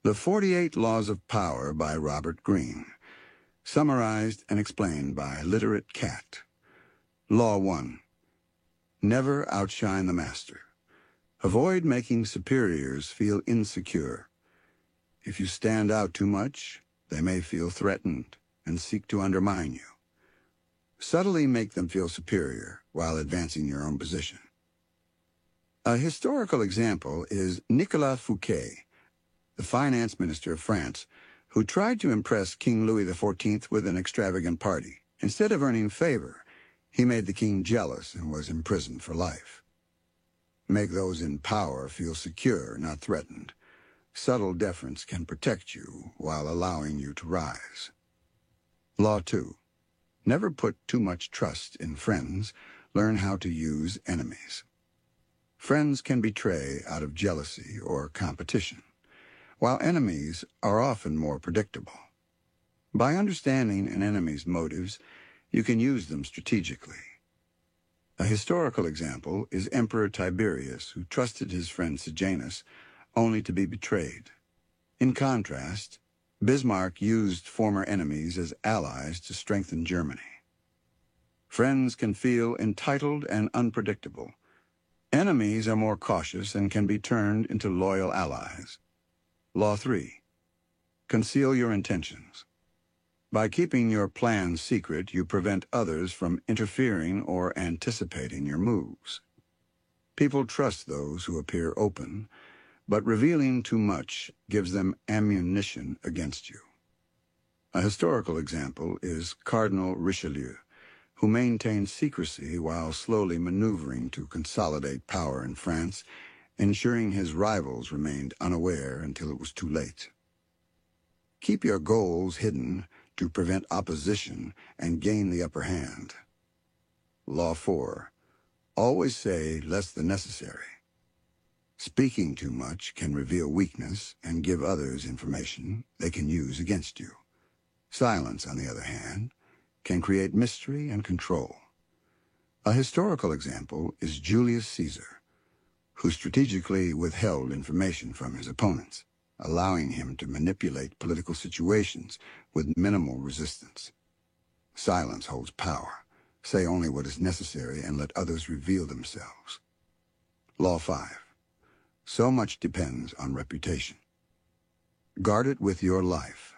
The 48 Laws of Power by Robert Greene. Summarized and explained by Literate Cat. Law 1. Never outshine the master. Avoid making superiors feel insecure. If you stand out too much, they may feel threatened and seek to undermine you. Subtly make them feel superior while advancing your own position. A historical example is Nicolas Fouquet, the finance minister of France, who tried to impress King Louis XIV with an extravagant party. Instead of earning favor, he made the king jealous and was imprisoned for life. Make those in power feel secure, not threatened. Subtle deference can protect you while allowing you to rise. Law 2. Never put too much trust in friends. Learn how to use enemies. Friends can betray out of jealousy or competition, while enemies are often more predictable. By understanding an enemy's motives, you can use them strategically. A historical example is Emperor Tiberius, who trusted his friend Sejanus only to be betrayed. In contrast, Bismarck used former enemies as allies to strengthen Germany. Friends can feel entitled and unpredictable. Enemies are more cautious and can be turned into loyal allies. Law 3. Conceal your intentions. By keeping your plans secret, you prevent others from interfering or anticipating your moves. People trust those who appear open, but revealing too much gives them ammunition against you. A historical example is Cardinal Richelieu, who maintained secrecy while slowly maneuvering to consolidate power in France, ensuring his rivals remained unaware until it was too late. Keep your goals hidden to prevent opposition and gain the upper hand. Law 4. Always say less than necessary. Speaking too much can reveal weakness and give others information they can use against you. Silence, on the other hand, can create mystery and control. A historical example is Julius Caesar, who strategically withheld information from his opponents, allowing him to manipulate political situations with minimal resistance. Silence holds power. Say only what is necessary and let others reveal themselves. Law 5. So much depends on reputation. Guard it with your life.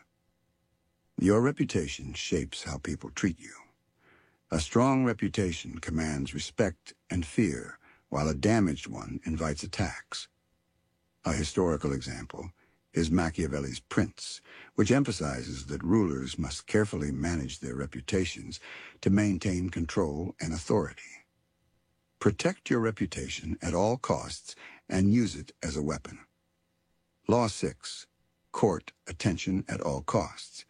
Your reputation shapes how people treat you. A strong reputation commands respect and fear, while a damaged one invites attacks. A historical example is Machiavelli's Prince, which emphasizes that rulers must carefully manage their reputations to maintain control and authority. Protect your reputation at all costs and use it as a weapon. Law 6. Court attention at all costs.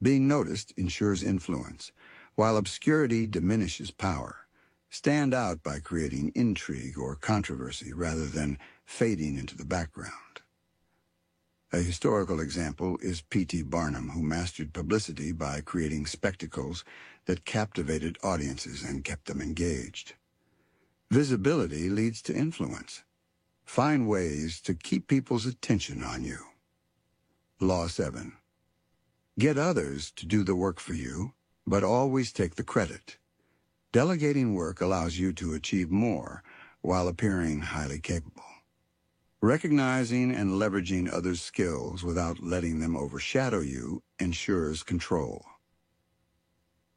Being noticed ensures influence, while obscurity diminishes power. Stand out by creating intrigue or controversy rather than fading into the background. A historical example is P.T. Barnum, who mastered publicity by creating spectacles that captivated audiences and kept them engaged. Visibility leads to influence. Find ways to keep people's attention on you. Law 7. Get others to do the work for you, but always take the credit. Delegating work allows you to achieve more while appearing highly capable. Recognizing and leveraging others' skills without letting them overshadow you ensures control.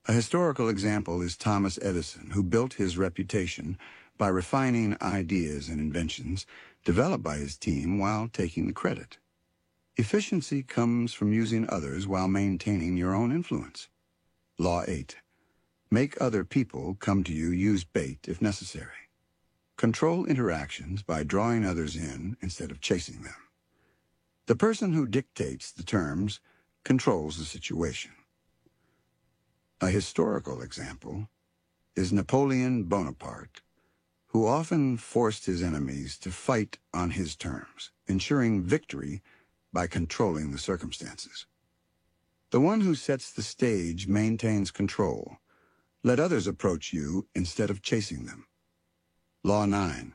A historical example is Thomas Edison, who built his reputation by refining ideas and inventions developed by his team while taking the credit. Efficiency comes from using others while maintaining your own influence. Law 8. Make other people come to you. Use bait if necessary. Control interactions by drawing others in instead of chasing them. The person who dictates the terms controls the situation. A historical example is Napoleon Bonaparte, who often forced his enemies to fight on his terms, ensuring victory by controlling the circumstances. The one who sets the stage maintains control. Let others approach you instead of chasing them. Law 9.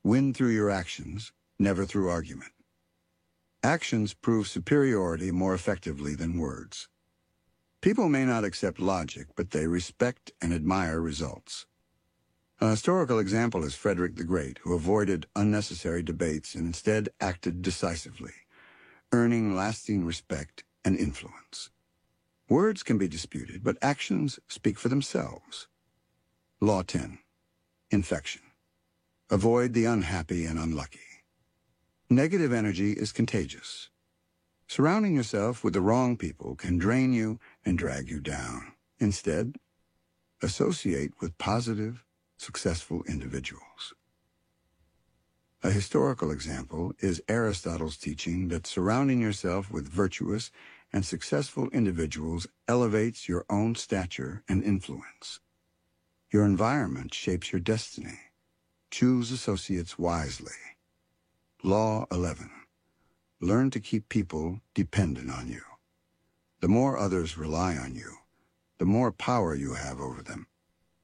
Win through your actions, never through argument. Actions prove superiority more effectively than words. People may not accept logic, but they respect and admire results. A historical example is Frederick the Great, who avoided unnecessary debates and instead acted decisively, earning lasting respect and influence. Words can be disputed, but actions speak for themselves. Law 10. Infection. Avoid the unhappy and unlucky. Negative energy is contagious. Surrounding yourself with the wrong people can drain you and drag you down. Instead, associate with positive, successful individuals. A historical example is Aristotle's teaching that surrounding yourself with virtuous and successful individuals elevates your own stature and influence. Your environment shapes your destiny. Choose associates wisely. Law 11. Learn to keep people dependent on you. The more others rely on you, the more power you have over them.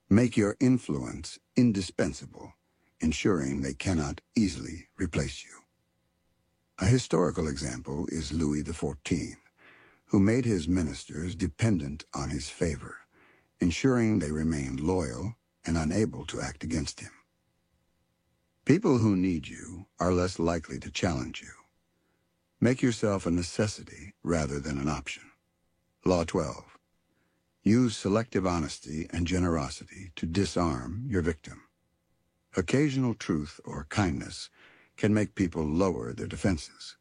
Make your influence indispensable, ensuring they cannot easily replace you. A historical example is Louis XIV, who made his ministers dependent on his favor, ensuring they remained loyal and unable to act against him. People who need you are less likely to challenge you. Make yourself a necessity rather than an option. Law 12. Use selective honesty and generosity to disarm your victim. Occasional truth or kindness can make people lower their defenses.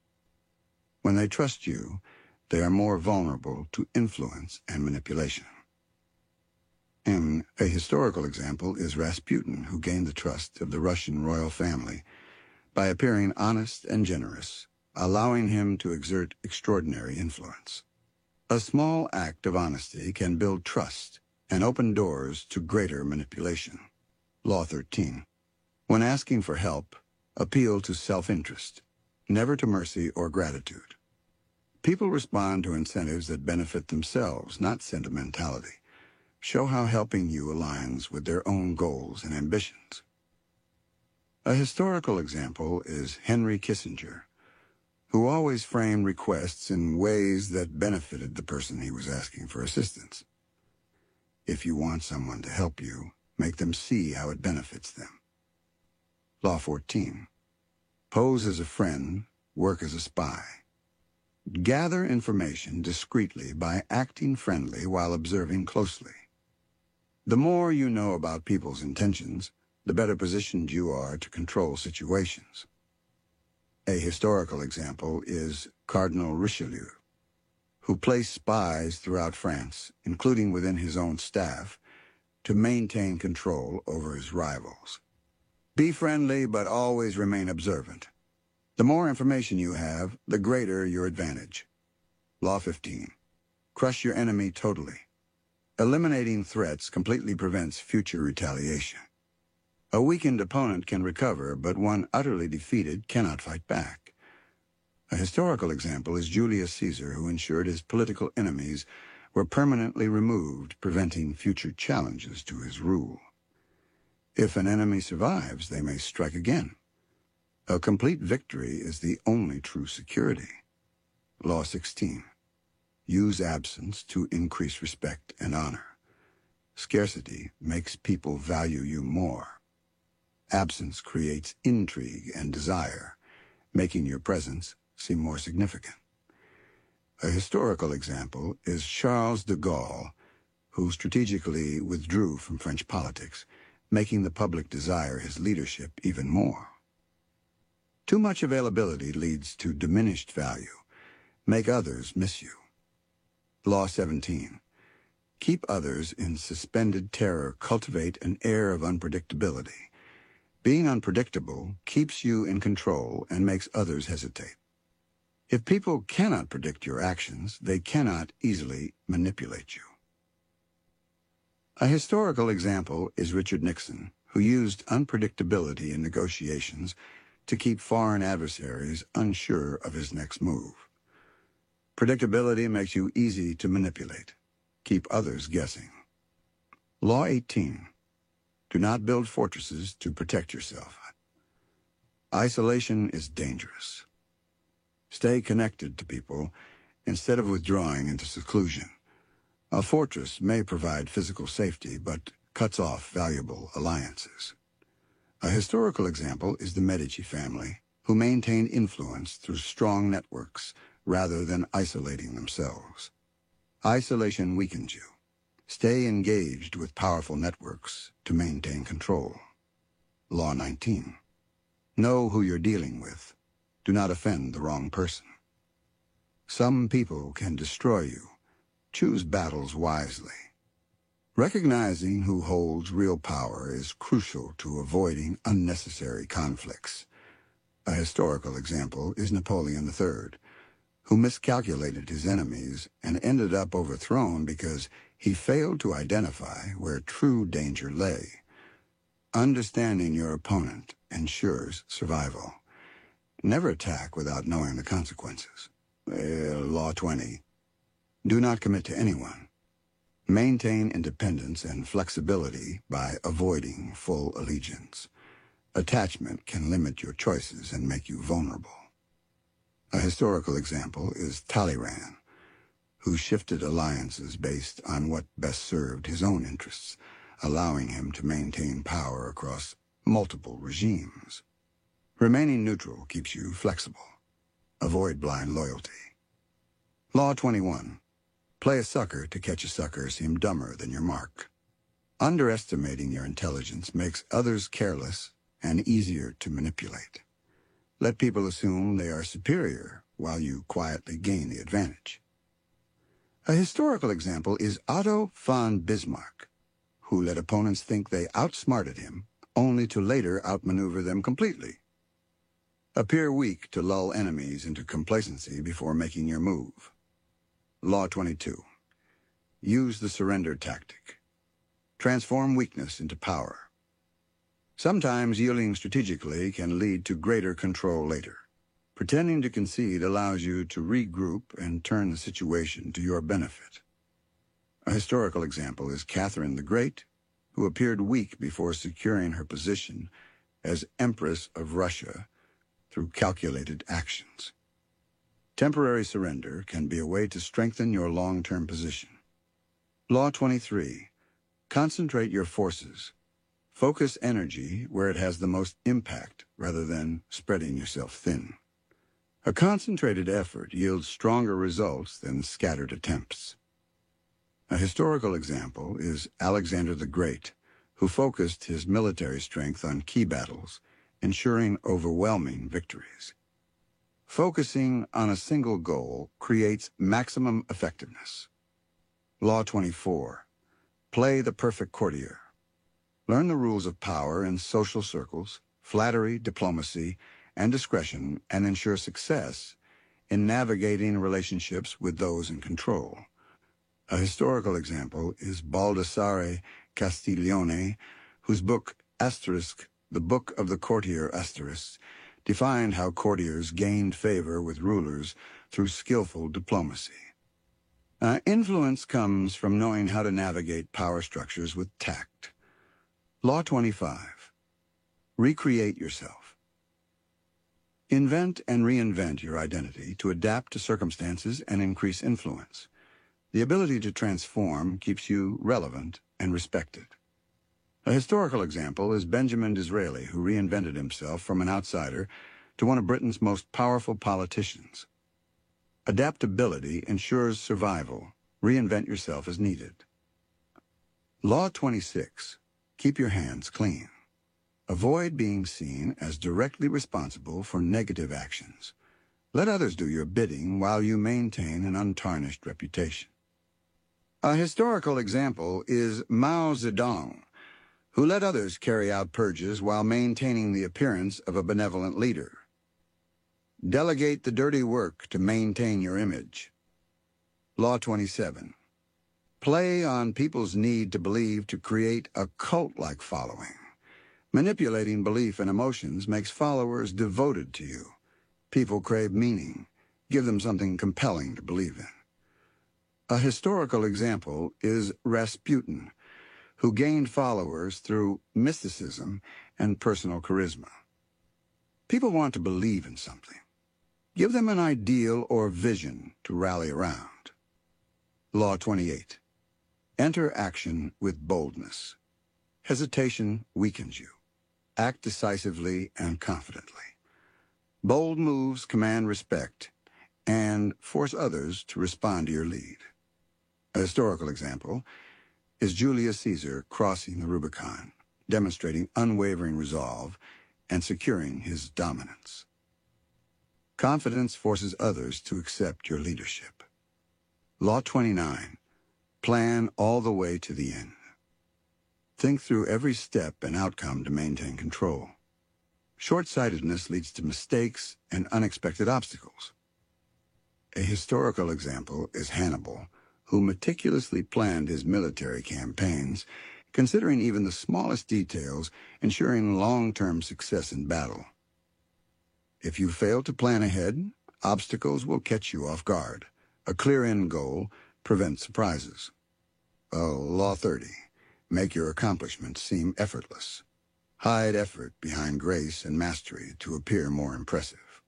When they trust you, they are more vulnerable to influence and manipulation. A historical example is Rasputin, who gained the trust of the Russian royal family by appearing honest and generous, allowing him to exert extraordinary influence. A small act of honesty can build trust and open doors to greater manipulation. Law 13. When asking for help, appeal to self-interest, never to mercy or gratitude. People respond to incentives that benefit themselves, not sentimentality. Show how helping you aligns with their own goals and ambitions. A historical example is Henry Kissinger, who always framed requests in ways that benefited the person he was asking for assistance. If you want someone to help you, make them see how it benefits them. Law 14. Pose as a friend, work as a spy. Gather information discreetly by acting friendly while observing closely. The more you know about people's intentions, the better positioned you are to control situations. A historical example is Cardinal Richelieu, who placed spies throughout France, including within his own staff, to maintain control over his rivals. Be friendly, but always remain observant. The more information you have, the greater your advantage. Law 15. Crush your enemy totally. Eliminating threats completely prevents future retaliation. A weakened opponent can recover, but one utterly defeated cannot fight back. A historical example is Julius Caesar, who ensured his political enemies were permanently removed, preventing future challenges to his rule. If an enemy survives, they may strike again. A complete victory is the only true security. Law 16. Use absence to increase respect and honor. Scarcity makes people value you more. Absence creates intrigue and desire, making your presence seem more significant. A historical example is Charles de Gaulle, who strategically withdrew from French politics, making the public desire his leadership even more. Too much availability leads to diminished value. Make others miss you. Law 17. Keep others in suspended terror. Cultivate an air of unpredictability. Being unpredictable keeps you in control and makes others hesitate. If people cannot predict your actions, they cannot easily manipulate you. A historical example is Richard Nixon, who used unpredictability in negotiations to keep foreign adversaries unsure of his next move. Predictability makes you easy to manipulate. Keep others guessing. Law 18. Do not build fortresses to protect yourself. Isolation is dangerous. Stay connected to people instead of withdrawing into seclusion. A fortress may provide physical safety, but cuts off valuable alliances. A historical example is the Medici family, who maintained influence through strong networks rather than isolating themselves. Isolation weakens you. Stay engaged with powerful networks to maintain control. Law 19. Know who you're dealing with. Do not offend the wrong person. Some people can destroy you. Choose battles wisely. Recognizing who holds real power is crucial to avoiding unnecessary conflicts. A historical example is Napoleon III, who miscalculated his enemies and ended up overthrown because he failed to identify where true danger lay. Understanding your opponent ensures survival. Never attack without knowing the consequences. Law 20. Do not commit to anyone. Maintain independence and flexibility by avoiding full allegiance. Attachment can limit your choices and make you vulnerable. A historical example is Talleyrand, who shifted alliances based on what best served his own interests, allowing him to maintain power across multiple regimes. Remaining neutral keeps you flexible. Avoid blind loyalty. Law 21. Play a sucker to catch a sucker seem dumber than your mark. Underestimating your intelligence makes others careless and easier to manipulate. Let people assume they are superior while you quietly gain the advantage. A historical example is Otto von Bismarck, who let opponents think they outsmarted him, only to later outmaneuver them completely. Appear weak to lull enemies into complacency before making your move. Law 22. Use the surrender tactic. Transform weakness into power. Sometimes yielding strategically can lead to greater control later. Pretending to concede allows you to regroup and turn the situation to your benefit. A historical example is Catherine the Great, who appeared weak before securing her position as Empress of Russia through calculated actions. Temporary surrender can be a way to strengthen your long-term position. Law 23. Concentrate your forces. Focus energy where it has the most impact rather than spreading yourself thin. A concentrated effort yields stronger results than scattered attempts. A historical example is Alexander the Great, who focused his military strength on key battles, ensuring overwhelming victories. Focusing on a single goal creates maximum effectiveness. Law 24. Play the perfect courtier. Learn the rules of power in social circles, flattery, diplomacy, and discretion, and ensure success in navigating relationships with those in control. A historical example is Baldassare Castiglione, whose book Asterisk, the Book of the Courtier Asterisk, defined how courtiers gained favor with rulers through skillful diplomacy. Influence comes from knowing how to navigate power structures with tact. Law 25. Recreate yourself. Invent and reinvent your identity to adapt to circumstances and increase influence. The ability to transform keeps you relevant and respected. A historical example is Benjamin Disraeli, who reinvented himself from an outsider to one of Britain's most powerful politicians. Adaptability ensures survival. Reinvent yourself as needed. Law 26. Keep your hands clean. Avoid being seen as directly responsible for negative actions. Let others do your bidding while you maintain an untarnished reputation. A historical example is Mao Zedong, who let others carry out purges while maintaining the appearance of a benevolent leader. Delegate the dirty work to maintain your image. Law 27. Play on people's need to believe to create a cult-like following. Manipulating belief and emotions makes followers devoted to you. People crave meaning. Give them something compelling to believe in. A historical example is Rasputin, who gained followers through mysticism and personal charisma. People want to believe in something. Give them an ideal or vision to rally around. Law 28. Enter action with boldness. Hesitation weakens you. Act decisively and confidently. Bold moves command respect and force others to respond to your lead. A historical example is Julius Caesar crossing the Rubicon, demonstrating unwavering resolve and securing his dominance. Confidence forces others to accept your leadership. Law 29. Plan all the way to the end. Think through every step and outcome to maintain control. Short-sightedness leads to mistakes and unexpected obstacles. A historical example is Hannibal, who meticulously planned his military campaigns, considering even the smallest details, ensuring long-term success in battle. If you fail to plan ahead, obstacles will catch you off guard. A clear end goal prevents surprises. Law 30. Make your accomplishments seem effortless. Hide effort behind grace and mastery to appear more impressive.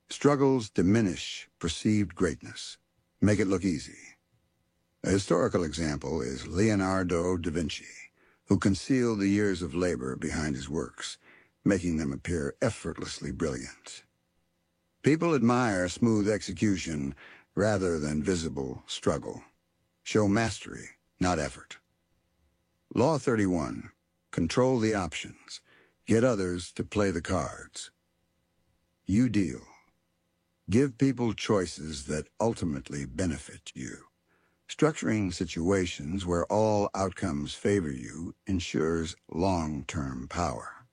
Struggles diminish perceived greatness. Make it look easy. A historical example is Leonardo da Vinci, who concealed the years of labor behind his works, making them appear effortlessly brilliant. People admire smooth execution rather than visible struggle. Show mastery, not effort. Law 31. Control the options. Get others to play the cards. You deal. Give people choices that ultimately benefit you. Structuring situations where all outcomes favor you ensures long-term power.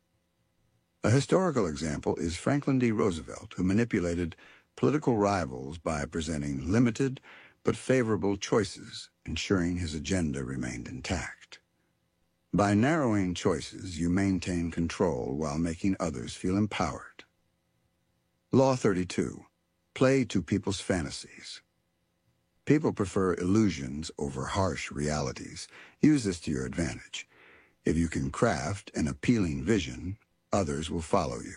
A historical example is Franklin D. Roosevelt, who manipulated political rivals by presenting limited but favorable choices, ensuring his agenda remained intact. By narrowing choices, you maintain control while making others feel empowered. Law 32. Play to people's fantasies. People prefer illusions over harsh realities. Use this to your advantage. If you can craft an appealing vision, others will follow you.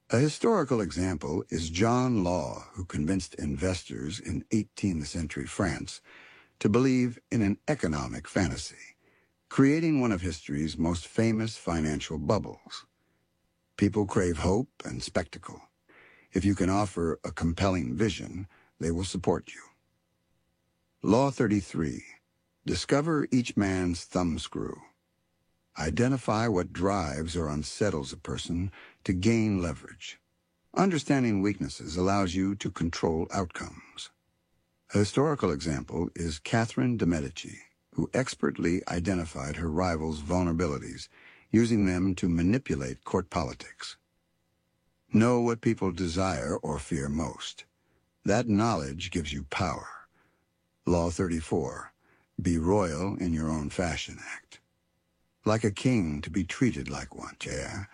A historical example is John Law, who convinced investors in 18th century France to believe in an economic fantasy, creating one of history's most famous financial bubbles. People crave hope and spectacle. If you can offer a compelling vision, they will support you. Law 33. Discover each man's thumbscrew. Identify what drives or unsettles a person to gain leverage. Understanding weaknesses allows you to control outcomes. A historical example is Catherine de' Medici, who expertly identified her rivals' vulnerabilities, using them to manipulate court politics. Know what people desire or fear most. That knowledge gives you power. Law 34. Be royal in your own fashion act. Like a king to be treated like one, yeah.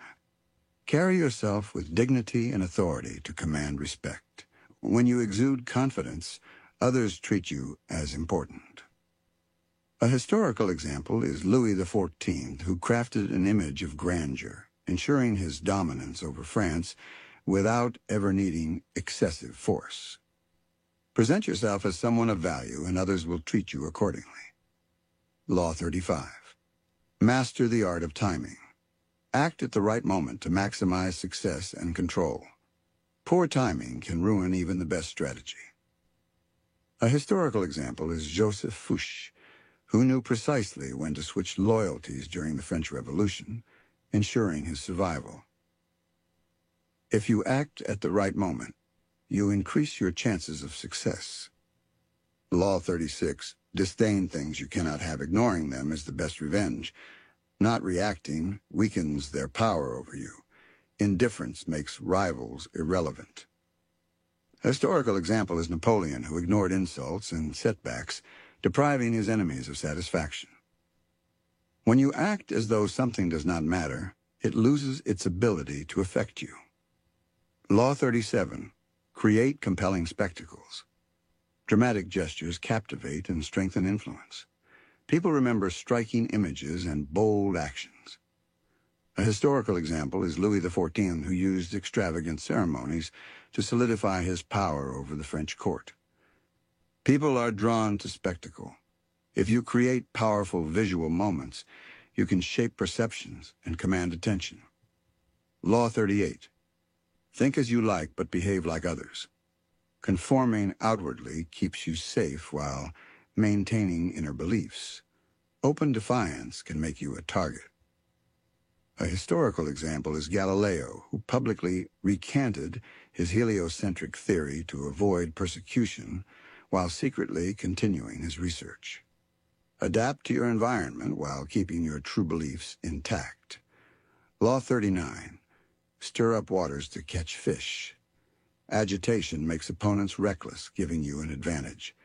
Carry yourself with dignity and authority to command respect. When you exude confidence, others treat you as important. A historical example is Louis XIV, who crafted an image of grandeur, ensuring his dominance over France without ever needing excessive force. Present yourself as someone of value, and others will treat you accordingly. Law 35. Master the art of timing. Act at the right moment to maximize success and control. Poor timing can ruin even the best strategy. A historical example is Joseph Fouché, who knew precisely when to switch loyalties during the French Revolution, ensuring his survival. If you act at the right moment, you increase your chances of success. Law 36. Disdain things you cannot have. Ignoring them is the best revenge. Not reacting weakens their power over you. Indifference makes rivals irrelevant. A historical example is Napoleon, who ignored insults and setbacks, depriving his enemies of satisfaction. When you act as though something does not matter, it loses its ability to affect you. Law 37. Create compelling spectacles. Dramatic gestures captivate and strengthen influence. People remember striking images and bold actions. A historical example is Louis XIV, who used extravagant ceremonies to solidify his power over the French court. People are drawn to spectacle. If you create powerful visual moments, you can shape perceptions and command attention. Law 38. Think as you like, but behave like others. Conforming outwardly keeps you safe while maintaining inner beliefs. Open defiance can make you a target. A historical example is Galileo, who publicly recanted his heliocentric theory to avoid persecution while secretly continuing his research. Adapt to your environment while keeping your true beliefs intact. Law 39. Stir up waters to catch fish. Agitation makes opponents reckless, giving you an advantage.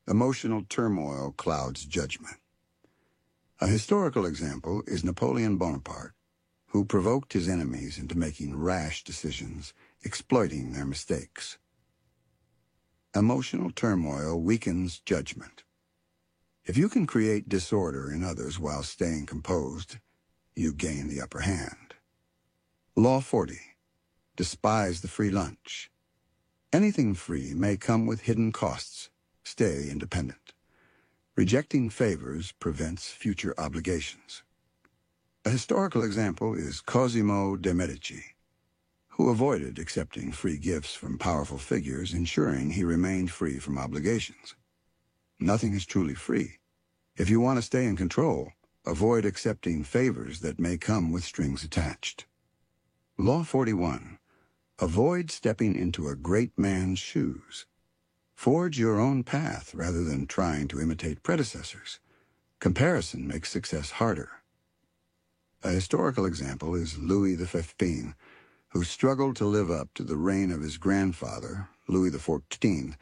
Emotional turmoil clouds judgment. A historical example is Napoleon Bonaparte, who provoked his enemies into making rash decisions, exploiting their mistakes. Emotional turmoil weakens judgment. If you can create disorder in others while staying composed, you gain the upper hand. Law 40. Despise the free lunch. Anything free may come with hidden costs. Stay independent. Rejecting favors prevents future obligations. A historical example is Cosimo de' Medici, who avoided accepting free gifts from powerful figures, ensuring he remained free from obligations. Nothing is truly free. If you want to stay in control, avoid accepting favors that may come with strings attached. Law 41. Avoid stepping into a great man's shoes. Forge your own path rather than trying to imitate predecessors. Comparison makes success harder. A historical example is Louis XV, who struggled to live up to the reign of his grandfather, Louis XIV,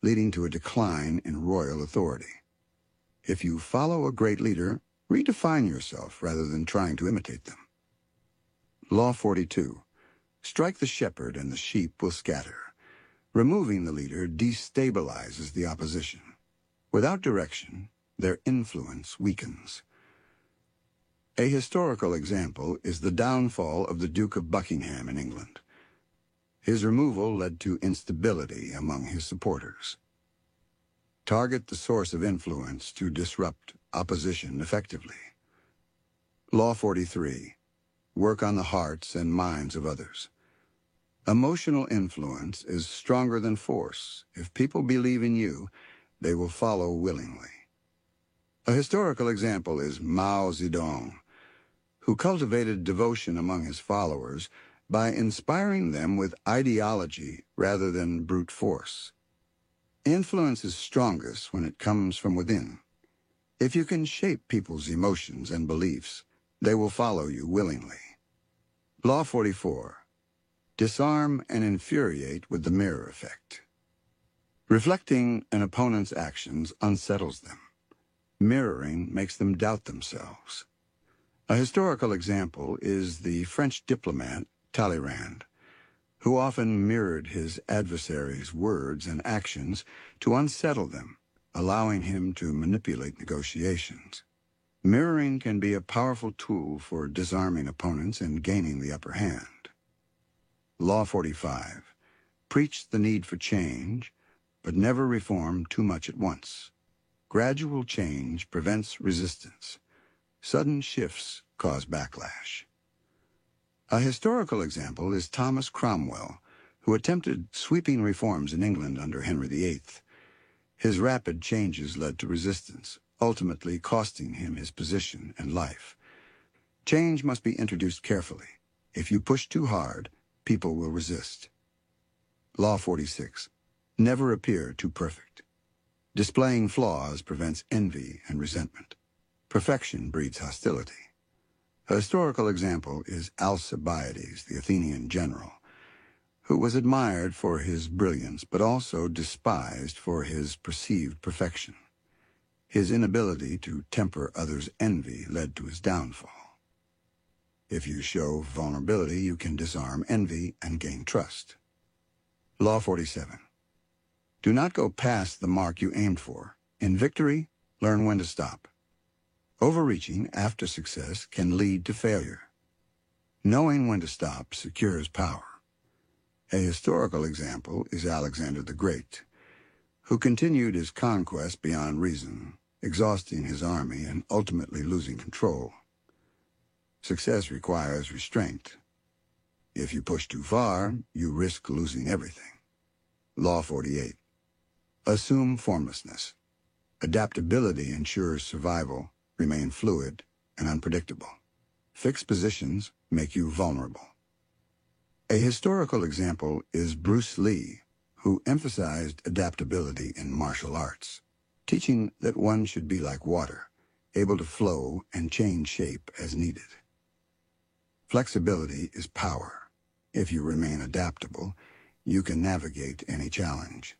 leading to a decline in royal authority. If you follow a great leader, redefine yourself rather than trying to imitate them. Law 42. Strike the shepherd and the sheep will scatter. Removing the leader destabilizes the opposition. Without direction, their influence weakens. A historical example is the downfall of the Duke of Buckingham in England. His removal led to instability among his supporters. Target the source of influence to disrupt opposition effectively. Law 43. Work on the hearts and minds of others. Emotional influence is stronger than force. If people believe in you, they will follow willingly. A historical example is Mao Zedong, who cultivated devotion among his followers by inspiring them with ideology rather than brute force. Influence is strongest when it comes from within. If you can shape people's emotions and beliefs, they will follow you willingly. Law 44. Disarm and infuriate with the mirror effect. Reflecting an opponent's actions unsettles them. Mirroring makes them doubt themselves. A historical example is the French diplomat Talleyrand, who often mirrored his adversaries' words and actions to unsettle them, allowing him to manipulate negotiations. Mirroring can be a powerful tool for disarming opponents and gaining the upper hand. Law 45. Preach the need for change, but never reform too much at once. Gradual change prevents resistance. Sudden shifts cause backlash. A historical example is Thomas Cromwell, who attempted sweeping reforms in England under Henry VIII. His rapid changes led to resistance, ultimately costing him his position and life. Change must be introduced carefully. If you push too hard, people will resist. Law 46. Never appear too perfect. Displaying flaws prevents envy and resentment. Perfection breeds hostility. A historical example is Alcibiades, the Athenian general, who was admired for his brilliance but also despised for his perceived perfection. His inability to temper others' envy led to his downfall. If you show vulnerability, you can disarm envy and gain trust. Law 47. Do not go past the mark you aimed for. In victory, learn when to stop. Overreaching after success can lead to failure. Knowing when to stop secures power. A historical example is Alexander the Great, who continued his conquest beyond reason, exhausting his army and ultimately losing control. Success requires restraint. If you push too far, you risk losing everything. Law 48. Assume formlessness. Adaptability ensures survival, remain fluid and unpredictable. Fixed positions make you vulnerable. A historical example is Bruce Lee, who emphasized adaptability in martial arts, teaching that one should be like water, able to flow and change shape as needed. Flexibility is power. If you remain adaptable, you can navigate any challenge.